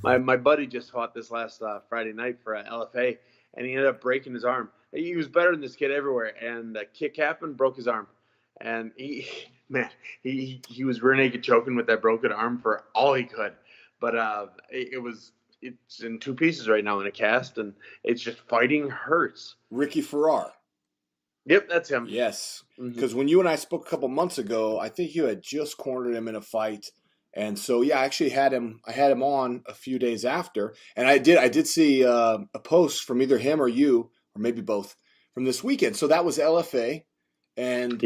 My buddy just fought this last Friday night for LFA, and he ended up breaking his arm. He was better than this kid everywhere, and the kick happened, broke his arm, and man, he was rear naked choking with that broken arm for all he could, but it's in two pieces right now in a cast, and it's just fighting hurts. Ricky Furar. Yep, that's him. Yes, because when you and I spoke a couple months ago, I think you had just cornered him in a fight. And so, yeah, I actually had him. I had him on a few days after, and I did see a post from either him or you, or maybe both, from this weekend. So that was LFA, and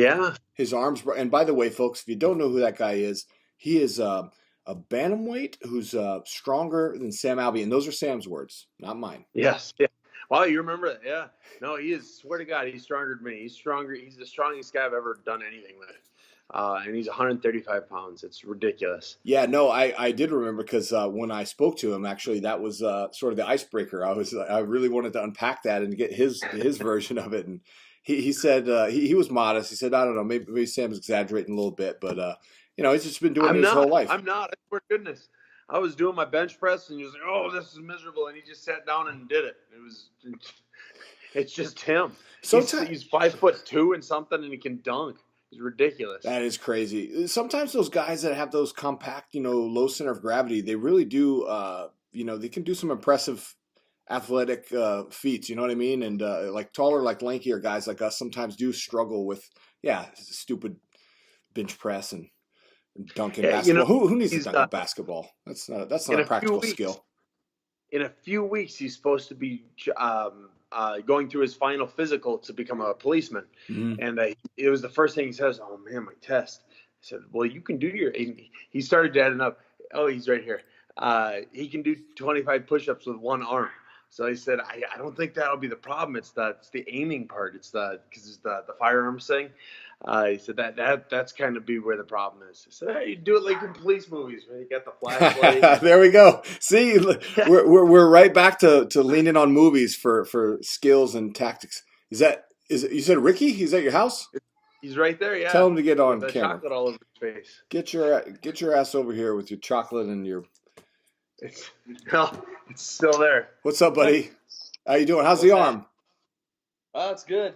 his arms. And by the way, folks, if you don't know who that guy is, he is a bantamweight who's stronger than Sam Alvey, and those are Sam's words, not mine. Yes. Yeah. Wow, you remember that? Yeah. No, he is. Swear to God, he's stronger than me. He's stronger. He's the strongest guy I've ever done anything with. And he's 135 pounds. It's ridiculous. Yeah, no, I did remember because when I spoke to him, actually, that was sort of the icebreaker. I really wanted to unpack that and get his version of it. And he said he was modest. He said, I don't know, maybe Sam's exaggerating a little bit, but he's just been doing it his whole life. I'm not. I swear to goodness. I was doing my bench press, and he was like, "Oh, this is miserable," and he just sat down and did it. It's just him. He's 5'2" and something, and he can dunk. It's ridiculous. That is crazy. Sometimes those guys that have those compact, low center of gravity, they really do, they can do some impressive athletic feats. You know what I mean? And like taller, like lankier guys like us sometimes do struggle with, stupid bench press and dunking basketball. Who needs to dunk a basketball? That's not a practical skill. In a few weeks, he's supposed to be going through his final physical to become a policeman. Mm-hmm. And it was the first thing he says, "Oh, man, my test." I said, "Well, you can do your." He started adding up. Oh, he's right here. He can do 25 push-ups with one arm. So he said, I don't think that'll be the problem. It's the aiming part. Because it's the firearms thing. He said that's kind of be where the problem is. He said, "Hey, you do it like in police movies, where you got the flashlight." There we go. See, we're right back to leaning on movies for skills and tactics. Is it? You said Ricky? He's at your house? He's right there. Yeah. Tell him to get on with camera. Chocolate all over his face. Get your ass over here with your chocolate and your. It's still there. What's up, buddy? How you doing? How's the arm? Oh, it's good.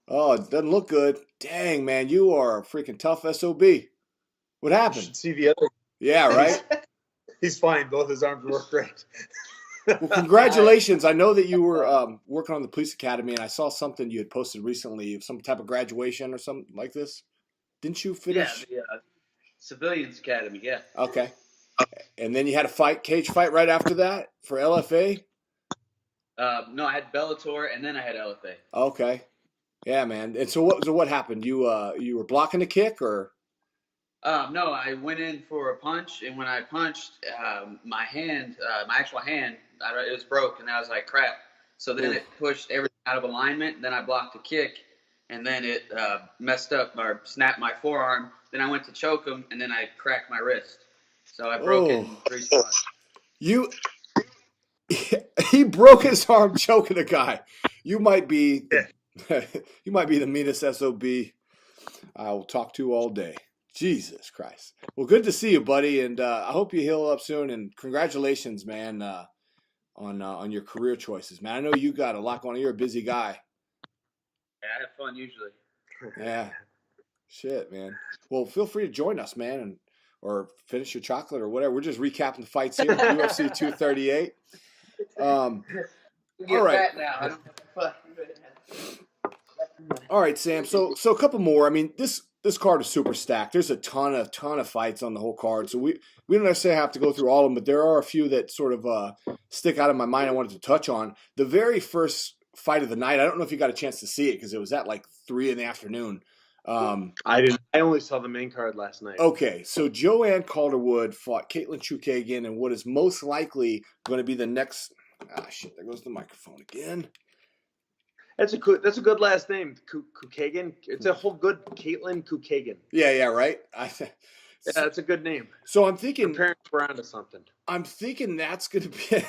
Oh, it doesn't look good. Dang, man, you are a freaking tough SOB. What happened? You should see the other. Yeah, right? He's fine. Both his arms work great. Well, congratulations. I know that you were working on the police academy, and I saw something you had posted recently, some type of graduation or something like this. Didn't you finish? Yeah, Civilians Academy, yeah. Okay. And then you had a cage fight right after that for LFA? No, I had Bellator, and then I had LFA. Okay. Yeah, man. And so what happened? You were blocking the kick, or? No, I went in for a punch, and when I punched, my actual hand, it was broke, and I was like, crap. So then it pushed everything out of alignment. Then I blocked the kick, and then it messed up or snapped my forearm. Then I went to choke him, and then I cracked my wrist. So I broke it in 3 spots. He broke his arm choking a guy. You might be the meanest SOB I will talk to all day. Jesus Christ. Well, good to see you, buddy, and I hope you heal up soon. And congratulations, man, on your career choices, man. I know you got a lot going on. You're a busy guy. Yeah, I have fun usually. Yeah. Shit, man. Well, feel free to join us, man, or finish your chocolate or whatever. We're just recapping the fights here, UFC 238. All right. Now. All right, Sam. So a couple more. I mean, this card is super stacked. There's a ton of fights on the whole card. So we don't necessarily have to go through all of them, but there are a few that sort of stick out in my mind I wanted to touch on. The very first fight of the night, I don't know if you got a chance to see it because it was at like 3 p.m. I didn't. I only saw the main card last night. Okay, so Joanne Calderwood fought Caitlin Chukagian in what is most likely going to be the next. Ah, shit! There goes the microphone again. That's a good last name, Chukagian. It's a whole good Caitlin Chukagian. Yeah, right. Yeah, that's a good name. So I'm thinking her parents were onto something. I'm thinking that's going to be.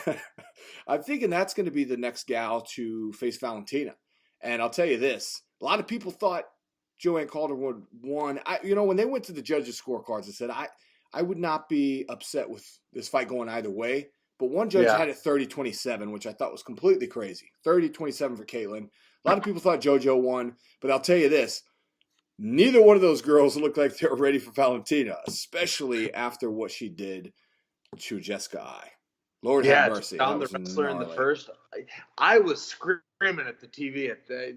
I'm thinking that's going to be the next gal to face Valentina, and I'll tell you this: a lot of people thought Joanne Calderwood won. When they went to the judges' scorecards, I said, I I would not be upset with this fight going either way. But one judge had it 30-27, which I thought was completely crazy. 30-27 for Caitlin. A lot of people thought JoJo won, but I'll tell you this. Neither one of those girls looked like they were ready for Valentina, especially after what she did to Jessica Eye. Lord have mercy. Found the wrestler in the first. I was screaming at the TV.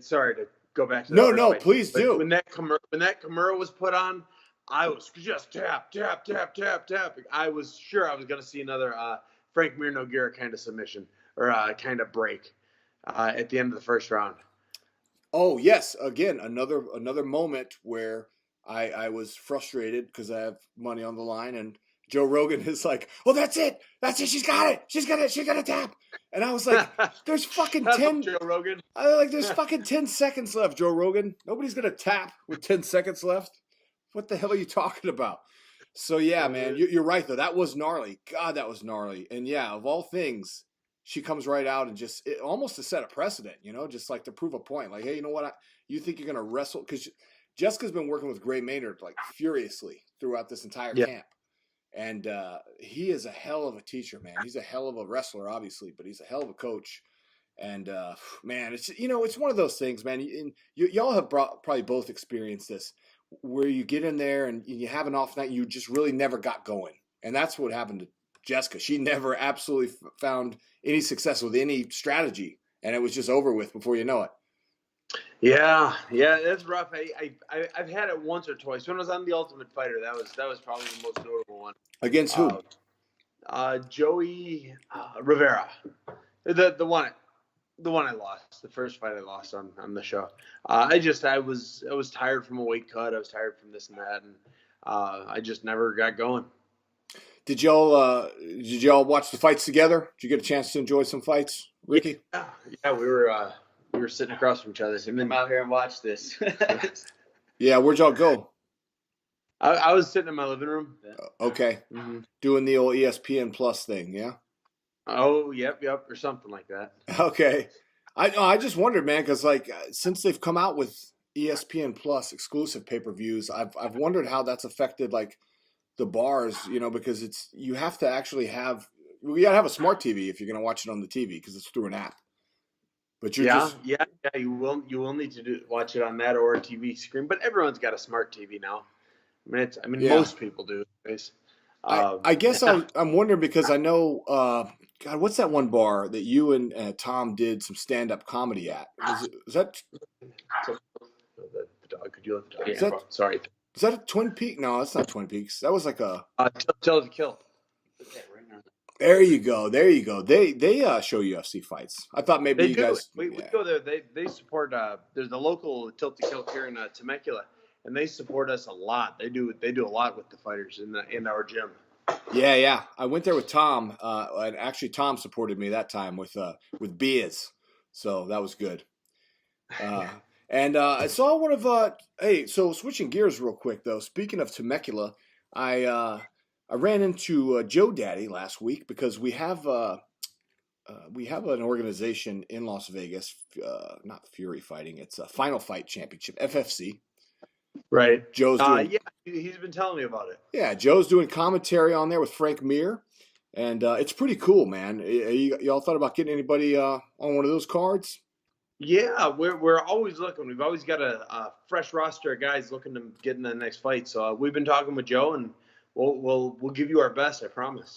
Sorry to go back to that. No, please do. When that Kimura was put on, I was just tap. I was sure I was going to see another Frank Mir Nogueira kind of submission or kind of break at the end of the first round. Oh, yes. Again, another moment where I was frustrated because I have money on the line, and Joe Rogan is like, "Oh, that's it. She's got it. She's got a tap." And I was like, "There's fucking 10 Joe Rogan. There's fucking 10 seconds left, Joe Rogan. Nobody's gonna tap with 10 seconds left. What the hell are you talking about?" So yeah, man, you're right though. That was gnarly. God, that was gnarly. And yeah, of all things, she comes right out and just almost to set a precedent, just like to prove a point. Like, hey, you know what? You think you're gonna wrestle? Because Jessica's been working with Gray Maynard like furiously throughout this entire camp. And he is a hell of a teacher, man. He's a hell of a wrestler, obviously, but he's a hell of a coach. And man, it's it's one of those things, man. And y'all have probably both experienced this, where you get in there and you have an off night, and you just really never got going. And that's what happened to Jessica. She never absolutely found any success with any strategy, and it was just over with before you know it. Yeah, that's rough. I've had it once or twice. When I was on The Ultimate Fighter, that was probably the most notable one. Against who? Joey Rivera, the one I lost, the first fight I lost on the show. I was tired from a weight cut. I was tired from this and that, and I just never got going. Did y'all watch the fights together? Did you get a chance to enjoy some fights, Ricky? Yeah, we were sitting across from each other. So come out here and watch this. Yeah, where'd y'all go? I was sitting in my living room. Okay. Mm-hmm. Doing the old ESPN Plus thing, yeah? Oh, yep, or something like that. Okay. I just wondered, man, because like since they've come out with ESPN Plus exclusive pay-per-views, I've wondered how that's affected like the bars, because you have to actually you gotta have a smart TV if you're gonna watch it on the TV because it's through an app. But you will need to watch it on that or a TV screen. But everyone's got a smart TV now. Most people do. I guess I'm wondering because I know, God, what's that one bar that you and Tom did some stand-up comedy at? Is that the dog? Could you let the dog? Is that, sorry. Is that a Twin Peaks? No, that's not Twin Peaks. That was like a Tell to Kill. There you go. They show UFC fights. I thought maybe guys. We go there. They support. There's the local Tilt to Kill here in Temecula, and they support us a lot. They do a lot with the fighters in our gym. Yeah. I went there with Tom, and actually Tom supported me that time with beers, so that was good. And I saw one of so switching gears real quick though. Speaking of Temecula, I ran into Joe Daddy last week because we have an organization in Las Vegas, not Fury Fighting, it's a Final Fight Championship, FFC. Right. Joe's doing. Yeah, he's been telling me about it. Yeah, Joe's doing commentary on there with Frank Mir, and it's pretty cool, man. Y'all thought about getting anybody on one of those cards? Yeah, we're always looking. We've always got a fresh roster of guys looking to get in the next fight. So we've been talking with Joe, and we'll give you our best. I promise.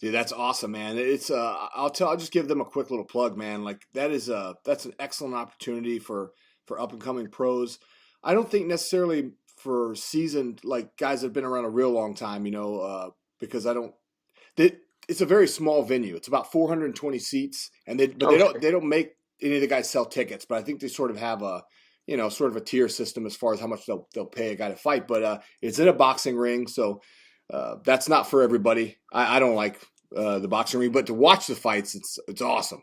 Dude, that's awesome, man. It's I'll just give them a quick little plug, man. Like that's an excellent opportunity for up and coming pros. I don't think necessarily for seasoned like guys that have been around a real long time, because it's a very small venue. It's about 420 seats, and they don't make any of the guys sell tickets, but I think they sort of have a tier system as far as how much they'll pay a guy to fight. But it's in a boxing ring, so that's not for everybody. I don't like the boxing ring, but to watch the fights, it's awesome.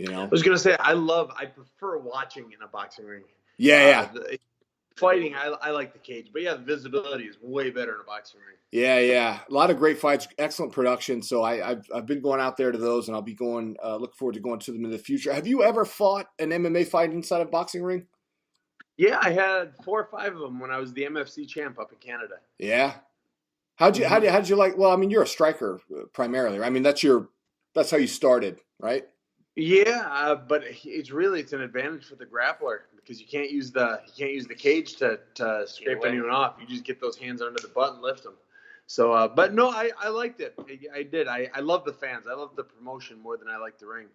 I was gonna say I prefer watching in a boxing ring. Yeah. Fighting, I like the cage, but yeah, the visibility is way better in a boxing ring. Yeah. A lot of great fights, excellent production. So I've been going out there to those, and I'll be going. Look forward to going to them in the future. Have you ever fought an MMA fight inside a boxing ring? Yeah, I had 4 or 5 of them when I was the MFC champ up in Canada. Yeah. How'd you like? Well, I mean, you're a striker primarily. I mean, that's how you started, right? Yeah, but it's an advantage for the grappler because you can't use the cage to scrape anyone off. You just get those hands under the butt and lift them. So, but no, I liked it. I did. I love the fans. I love the promotion more than I like the ring.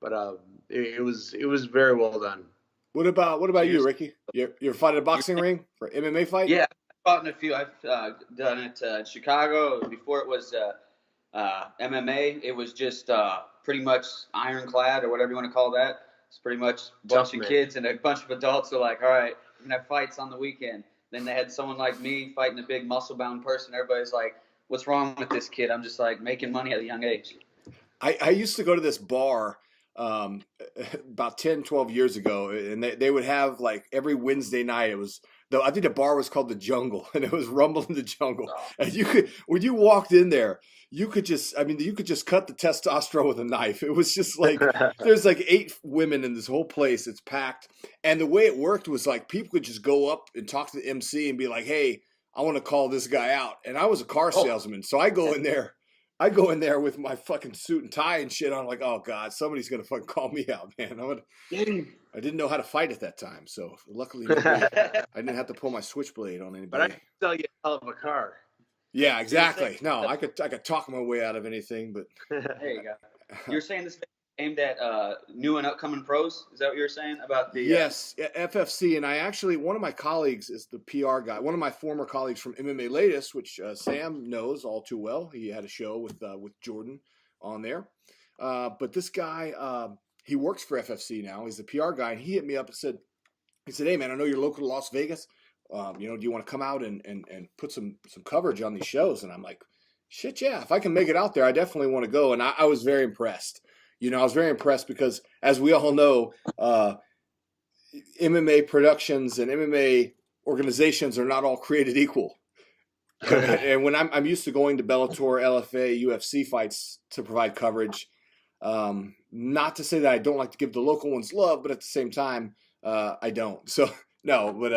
But it was very well done. What about you, Ricky? You're fighting a boxing ring for MMA fight? Yeah, I've fought in a few. I've done it in Chicago. Before it was MMA, it was just pretty much ironclad or whatever you want to call that. It's pretty much a bunch of kids and a bunch of adults who are like, all right, we're going to have fights on the weekend. Then they had someone like me fighting a big muscle-bound person. Everybody's like, what's wrong with this kid? I'm just like making money at a young age. I used to go to this bar about 10, 12 years ago, and they would have like every Wednesday night. I think the bar was called The Jungle, and it was Rumble in the Jungle. Oh. And when you walked in there, you could just cut the testosterone with a knife. It was just like, there's like 8 women in this whole place. It's packed. And the way it worked was like, people could just go up and talk to the MC and be like, hey, I want to call this guy out. And I was a car salesman. So I go in there with my fucking suit and tie and shit on, like, oh God, somebody's going to fucking call me out, man. I didn't know how to fight at that time. So luckily I didn't have to pull my switchblade on anybody. But I could sell you a hell of a car. Yeah, exactly. No, I could talk my way out of anything, but there you go. You're saying this aimed at new and upcoming pros? Is that what you're saying about the? Yes, FFC, and one of my colleagues is the PR guy. One of my former colleagues from MMA Latest, which Sam knows all too well. He had a show with Jordan on there. But this guy, he works for FFC now. He's the PR guy, and he hit me up and said, "Hey man, I know you're local to Las Vegas. Do you want to come out and put some coverage on these shows?" And I'm like, shit, yeah, if I can make it out there, I definitely want to go. And I was very impressed. I was very impressed because, as we all know, MMA productions and MMA organizations are not all created equal. And when I'm used to going to Bellator, LFA, UFC fights to provide coverage, not to say that I don't like to give the local ones love, but at the same time, I don't. So no, but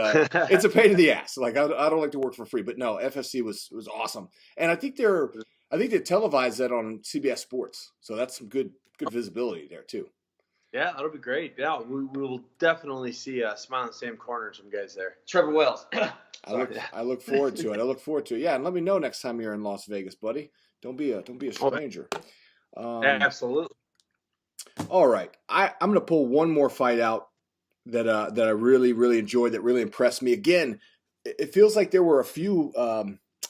it's a pain in the ass. Like I don't like to work for free, but no, FFC was awesome, and I think they televised that on CBS Sports, so that's some good visibility there too. Yeah, that'll be great. Yeah, we will definitely see Smilin Sam Corner and some guys there. Trevor Wells. I look forward to it. Yeah, and let me know next time you're in Las Vegas, buddy. Don't be a stranger. Absolutely. All right, I'm gonna pull one more fight out that I really, really enjoyed, that really impressed me. Again, it feels like there were a few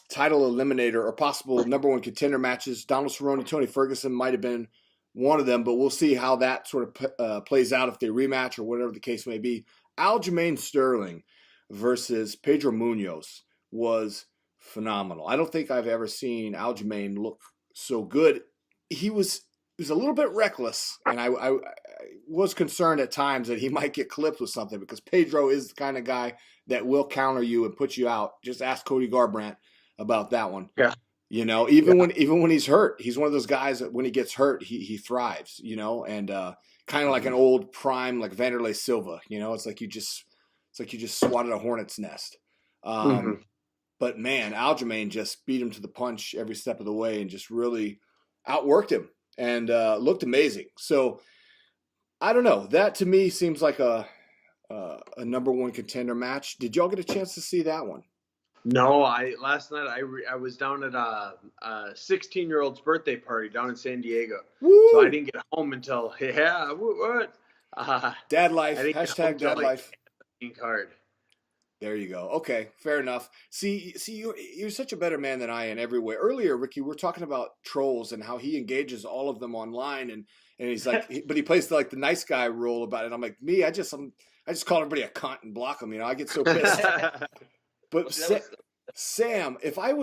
title eliminator or possible number one contender matches. Donald Cerrone, Tony Ferguson might have been one of them, but we'll see how that sort of plays out if they rematch or whatever the case may be. Aljamain Sterling versus Pedro Munoz was phenomenal. I don't think I've ever seen Aljamain look so good. He was a little bit reckless, and I was concerned at times that he might get clipped with something, because Pedro is the kind of guy that will counter you and put you out. Just ask Cody Garbrandt about that one. Yeah. Even when he's hurt, he's one of those guys that when he gets hurt, he thrives, and kind of like an old prime, like Vanderlei Silva, it's like you just swatted a hornet's nest. But man, Aljamain just beat him to the punch every step of the way and just really outworked him and looked amazing. So I don't know. That to me seems like a number one contender match. Did y'all get a chance to see that one? No, last night I was down at a 16-year-old's birthday party down in San Diego. Woo! So I didn't get home until what? Dad life. Hashtag dad life. Card. There you go. Okay, fair enough. See, you're such a better man than I am every way. Earlier, Ricky, we were talking about trolls and how he engages all of them online, and he's like, but he plays the nice guy role about it. I'm like, me, I just call everybody a cunt and block them. I get so pissed. But Sam, if my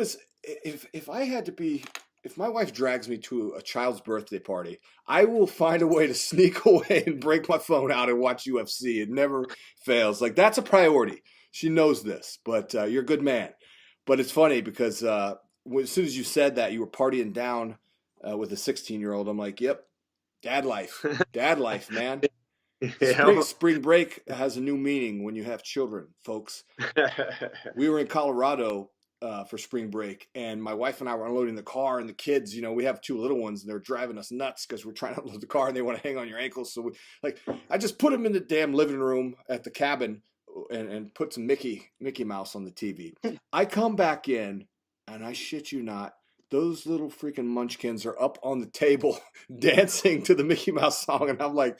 wife drags me to a child's birthday party, I will find a way to sneak away and break my phone out and watch UFC. It never fails. Like, that's a priority. She knows this, but you're a good man. But it's funny because as soon as you said that you were partying down with a 16-year-old, I'm like, yep, dad life, man. Spring break has a new meaning when you have children, folks. We were in Colorado for spring break, and my wife and I were unloading the car, and the kids, we have 2 little ones, and they're driving us nuts because we're trying to unload the car, and they want to hang on your ankles. So I just put them in the damn living room at the cabin and put some Mickey Mouse on the TV. I come back in, and I shit you not, those little freaking munchkins are up on the table dancing to the Mickey Mouse song, and I'm like,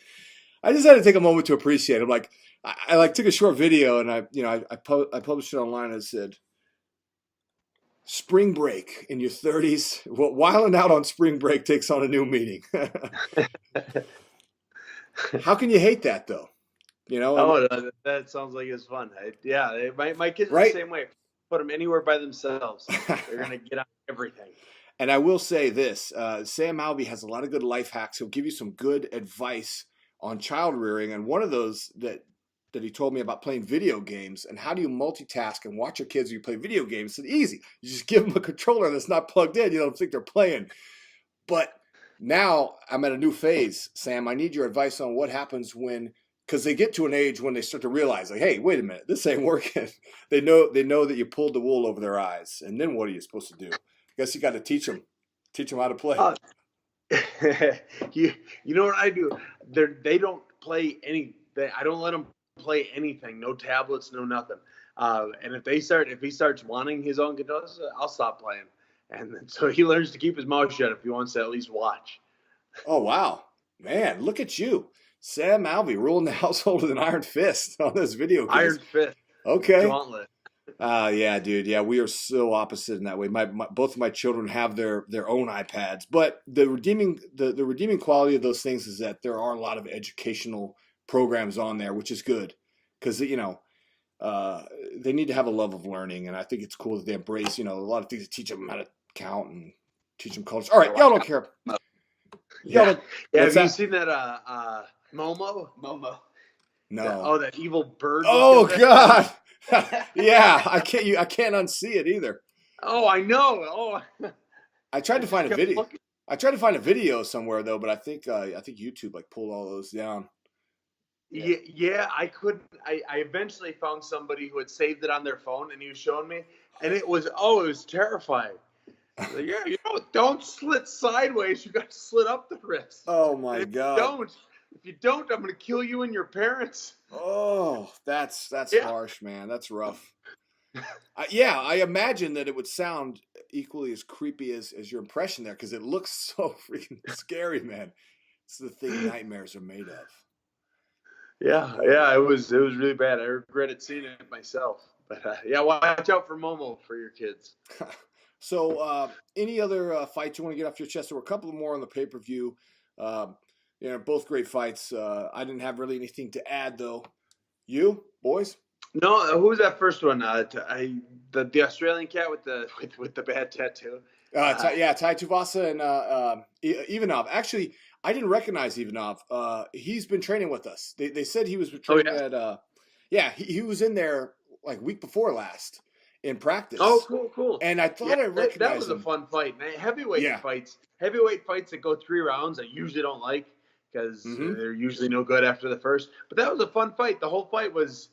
I just had to take a moment to appreciate it. I'm like, I took a short video, and I published it online, and it said, spring break in your 30s. Well, wilding out on spring break takes on a new meaning. How can you hate that, though? That sounds like it's fun. My kids are right? the same way. Put them anywhere by themselves, they're gonna get on everything. And I will say this: Sam Alvey has a lot of good life hacks. He'll give you some good advice on child rearing, and one of those that he told me about playing video games and how do you multitask and watch your kids when you play video games. It's easy. You just give them a controller that's not plugged in. You don't think they're playing. But now I'm at a new phase, Sam. I need your advice on what happens because they get to an age when they start to realize, like, hey, wait a minute, this ain't working. They know that you pulled the wool over their eyes. And then what are you supposed to do? I guess you got to teach them how to play. You know what I do? They don't play I don't let them play anything. No tablets, no nothing. And if he starts wanting his own controllers, I'll stop playing. And so he learns to keep his mouth shut if he wants to at least watch. Oh, wow. Man, look at you. Sam Alvey ruling the household with an iron fist on this video games. Iron fist. Okay. Gauntlet. Yeah, dude. Yeah, we are so opposite in that way. Both of my children have their own iPads, but the redeeming quality of those things is that there are a lot of educational programs on there, which is good because they need to have a love of learning, and I think it's cool that they embrace a lot of things that teach them how to count and teach them culture. All right, y'all don't care. Yeah. Have you seen that Momo? No. That evil bird. Oh God. Yeah, I can't unsee it either. Oh, I know. Oh. I tried to find a video. I tried to find a video somewhere though, but I think YouTube pulled all those down. Yeah, I couldn't. I eventually found somebody who had saved it on their phone, and he was showing me, and it was terrifying. Like, don't slit sideways. You got to slit up the wrist. Oh my God! If you don't, I'm gonna kill you and your parents. Oh, that's harsh, man. That's rough. I imagine that it would sound equally as creepy as your impression there, because it looks so freaking scary, man. It's the thing nightmares are made of. Yeah, it was really bad. I regretted seeing it myself. But watch out for Momo for your kids. So, any other fights you want to get off your chest? There were a couple more on the pay-per-view. Both great fights. I didn't have really anything to add, though. You, boys? No, who was that first one? The Australian cat with the bad tattoo. Tai Tuivasa and Ivanov. Actually, I didn't recognize Ivanov. He's been training with us. They said he was training at. He was in there week before last in practice. Oh, cool. And I thought I recognized that was him. a fun fight. Heavyweight fights that go 3 rounds, I usually don't like because they're usually no good after the first. But that was a fun fight. The whole fight was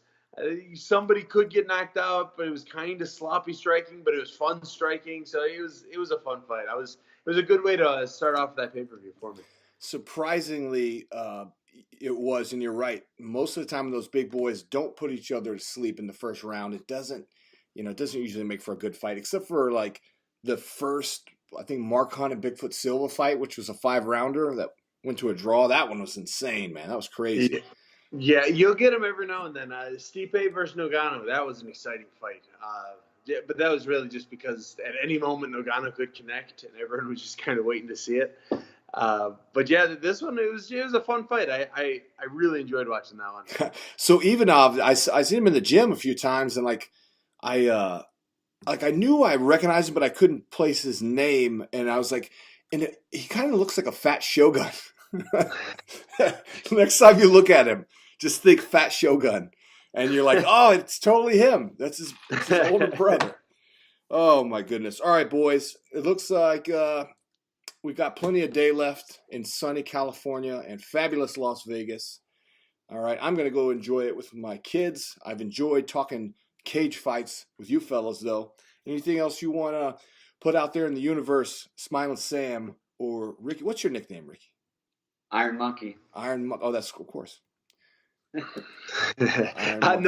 somebody could get knocked out, but it was kind of sloppy striking, but it was fun striking. So it was a fun fight. It was a good way to start off that pay-per-view for me. Surprisingly, it was, and you're right. Most of the time, those big boys don't put each other to sleep in the first round. It doesn't usually make for a good fight, except for the first, I think, Mark Hunt and Bigfoot Silva fight, which was a 5-rounder that went to a draw. That one was insane, man. That was crazy. Yeah, you'll get them every now and then. Stipe versus Ngannou, that was an exciting fight. But that was really just because at any moment Ngannou could connect, and everyone was just kind of waiting to see it. But yeah, this one it was a fun fight. I really enjoyed watching that one. So Ivanov, I seen him in the gym a few times, and I knew I recognized him, but I couldn't place his name, and I was he kind of looks like a fat Shogun. Next time you look at him, just think fat Shogun, and you're like, oh, it's totally him. That's his older brother. Oh my goodness! All right, boys, it looks like we've got plenty of day left in sunny California and fabulous Las Vegas. All right, I'm gonna go enjoy it with my kids. I've enjoyed talking cage fights with you fellas, though, Anything else you want to put out there in the universe, Smilin Sam or Ricky? What's your nickname, Ricky? Iron Monkey. Iron Monkey. Oh, that's of course. No,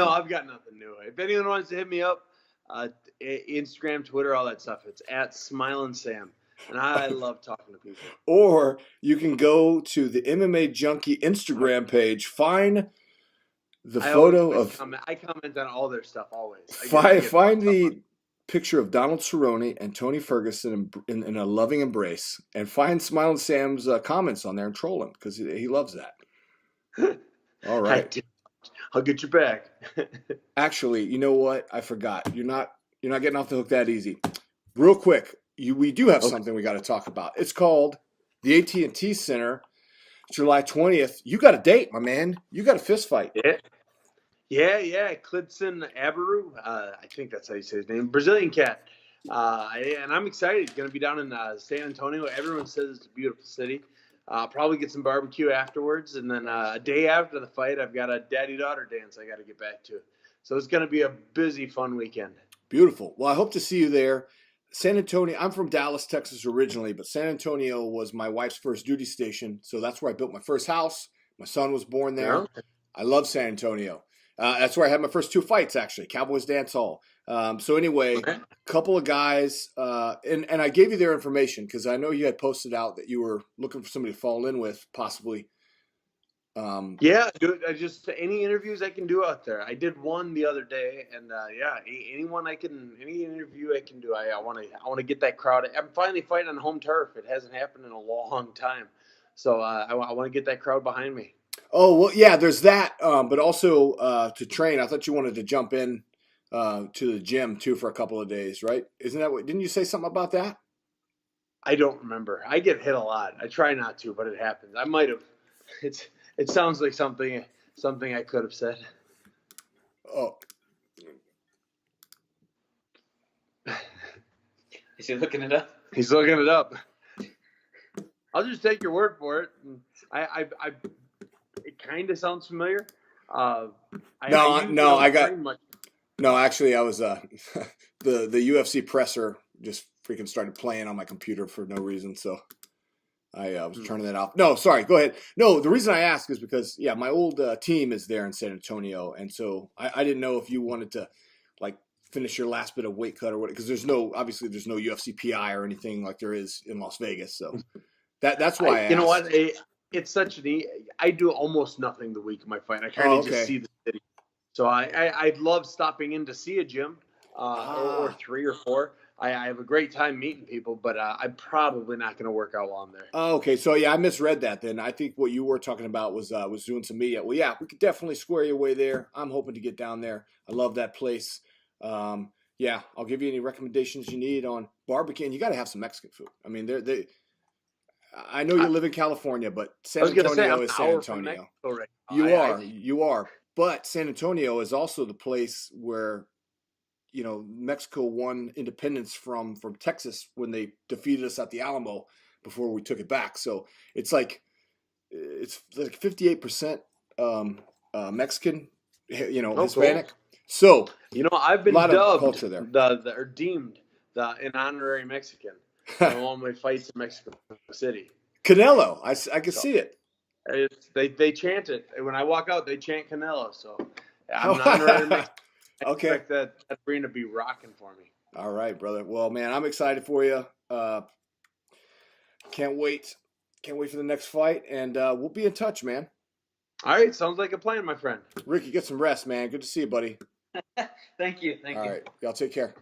I've got nothing new. If anyone wants to hit me up, Instagram, Twitter, all that stuff, it's at Smilin Sam. And I love talking to people. Or you can go to the MMA Junkie Instagram page, find the photo of. I comment on all their stuff always. Find the picture of Donald Cerrone and Tony Ferguson in a loving embrace, and find Smilin Sam's comments on there and troll him because he loves that. All right, I'll get you back. Actually, you know what? I forgot. You're not getting off the hook that easy. Real quick, we do have something we got to talk about. It's called the AT&T Center, July 20th. You got a date, my man. You got a fist fight. Yeah. Clidson Abaru. I think that's how you say his name. Brazilian cat. And I'm excited. He's going to be down in San Antonio. Everyone says it's a beautiful city. Probably get some barbecue afterwards. And then a day after the fight, I've got a daddy-daughter dance I got to get back to. So it's going to be a busy, fun weekend. Beautiful. Well, I hope to see you there. San Antonio, I'm from Dallas, Texas originally, but San Antonio was my wife's first duty station. So that's where I built my first house. My son was born there. Yeah. I love San Antonio. That's where I had my first 2 fights, actually, Cowboys Dance Hall. So anyway, a couple of guys, and I gave you their information because I know you had posted out that you were looking for somebody to fall in with, possibly. Yeah, dude, any interviews I can do out there. I did one the other day, and any interview I can do. I want to get that crowd. I'm finally fighting on home turf. It hasn't happened in a long time, so I want to get that crowd behind me. Oh well, yeah. There's that, but also to train. I thought you wanted to jump in to the gym too for a couple of days, right? Isn't that what? Didn't you say something about that? I don't remember. I get hit a lot. I try not to, but it happens. I might have. It sounds like something I could have said. Oh. Is he looking it up? He's looking it up. I'll just take your word for it. It kind of sounds familiar. Actually, I was the UFC presser just freaking started playing on my computer for no reason, so I was turning that off. No, sorry, go ahead. No, the reason I ask is because my old team is there in San Antonio, and so I didn't know if you wanted to like finish your last bit of weight cut or what, because there's no UFC PI or anything like there is in Las Vegas, so that's why I asked. You know what? It's such I do almost nothing the week of my fight. I kind of just see the city. So I'd love stopping in to see a gym or 3 or 4. I have a great time meeting people, but I'm probably not going to work out while I'm there. Oh, okay. So, I misread that then. I think what you were talking about was doing some media. Well, yeah, we could definitely square you away there. I'm hoping to get down there. I love that place. I'll give you any recommendations you need on barbecue. And you got to have some Mexican food. I mean, I know you live in California, but San Antonio is San Antonio. Right. You are. But San Antonio is also the place where Mexico won independence from Texas when they defeated us at the Alamo before we took it back. So it's like 58% Mexican, Hispanic. Cool. So I've been dubbed culture there. or deemed an honorary Mexican in all my fights in Mexico City. Canelo, I can see it. They chant it when I walk out. They chant Canelo. So I'm an honorary Mexican. I expect that arena to be rocking for me. All right, brother. Well, man, I'm excited for you. Can't wait. Can't wait for the next fight, and we'll be in touch, man. All right. Sounds like a plan, my friend. Ricky, get some rest, man. Good to see you, buddy. Thank you. All right. Y'all take care.